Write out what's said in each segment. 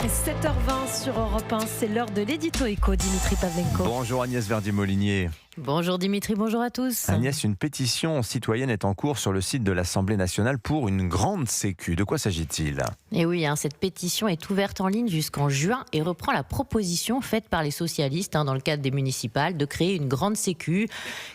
7h20 sur Europe 1, c'est l'heure de l'édito éco, Dimitri Pavlenko. Bonjour Agnès Verdier-Molinier. Bonjour Dimitri, bonjour à tous. Agnès, une pétition citoyenne est en cours sur le site de l'Assemblée nationale pour une grande sécu. De quoi s'agit-il ? Et oui, cette pétition est ouverte en ligne jusqu'en juin et reprend la proposition faite par les socialistes dans le cadre des municipales de créer une grande sécu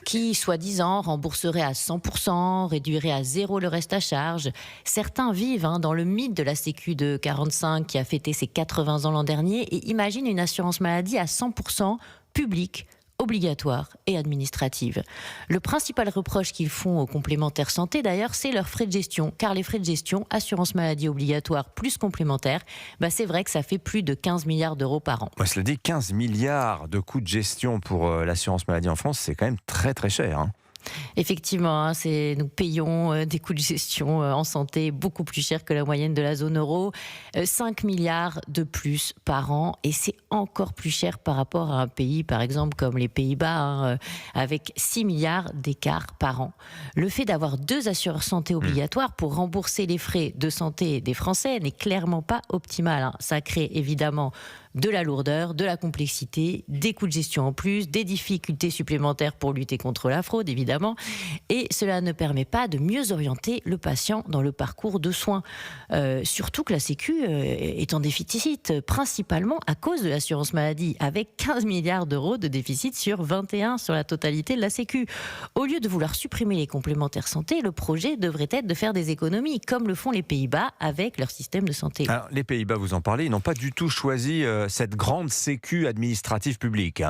qui, soi-disant, rembourserait à 100%, réduirait à zéro le reste à charge. Certains vivent dans le mythe de la sécu de 45 qui a fêté ses 80 ans l'an dernier et imaginent une assurance maladie à 100% publique, obligatoire et administrative. Le principal reproche qu'ils font aux complémentaires santé, d'ailleurs, c'est leurs frais de gestion. Car les frais de gestion, assurance maladie obligatoire plus complémentaire, c'est vrai que ça fait plus de 15 milliards d'euros par an. Cela dit, 15 milliards de coûts de gestion pour l'assurance maladie en France, c'est quand même très très cher. Effectivement, nous payons des coûts de gestion en santé beaucoup plus cher que la moyenne de la zone euro. 5 milliards de plus par an et c'est encore plus cher par rapport à un pays, par exemple, comme les Pays-Bas, avec 6 milliards d'écart par an. Le fait d'avoir 2 assureurs santé obligatoires pour rembourser les frais de santé des Français n'est clairement pas optimal. Ça crée évidemment de la lourdeur, de la complexité, des coûts de gestion en plus, des difficultés supplémentaires pour lutter contre la fraude, évidemment. Et cela ne permet pas de mieux orienter le patient dans le parcours de soins. Surtout que la Sécu est en déficit, principalement à cause de l'assurance maladie, avec 15 milliards d'euros de déficit sur 21 sur la totalité de la Sécu. Au lieu de vouloir supprimer les complémentaires santé, le projet devrait être de faire des économies, comme le font les Pays-Bas avec leur système de santé. Alors, les Pays-Bas, vous en parlez, ils n'ont pas du tout choisi cette grande sécu administrative publique.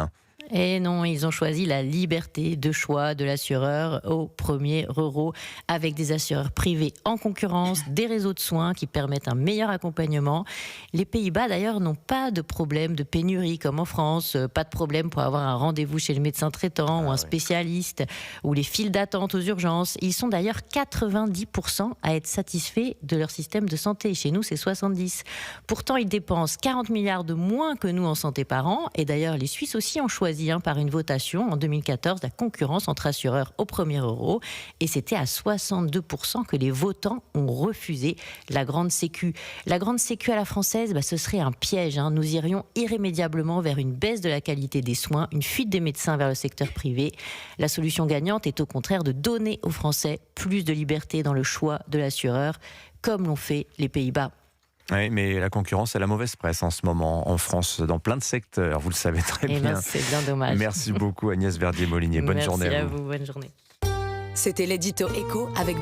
Et non, ils ont choisi la liberté de choix de l'assureur au premier euro, avec des assureurs privés en concurrence, des réseaux de soins qui permettent un meilleur accompagnement. Les Pays-Bas, d'ailleurs, n'ont pas de problème de pénurie comme en France, pas de problème pour avoir un rendez-vous chez le médecin traitant ou un spécialiste, ou les files d'attente aux urgences. Ils sont d'ailleurs 90% à être satisfaits de leur système de santé. Chez nous, c'est 70%. Pourtant, ils dépensent 40 milliards de moins que nous en santé par an. Et d'ailleurs, les Suisses aussi ont choisi par une votation en 2014 la concurrence entre assureurs au premier euro et c'était à 62% que les votants ont refusé la grande sécu. La grande sécu à la française, ce serait un piège. Nous irions irrémédiablement vers une baisse de la qualité des soins, une fuite des médecins vers le secteur privé. La solution gagnante est au contraire de donner aux Français plus de liberté dans le choix de l'assureur, comme l'ont fait les Pays-Bas. Oui, mais la concurrence a la mauvaise presse en ce moment en France, dans plein de secteurs, vous le savez très bien. C'est bien dommage. Merci beaucoup Agnès Verdier-Molinier, bonne journée à vous. Merci à vous, bonne journée. C'était l'édito éco avec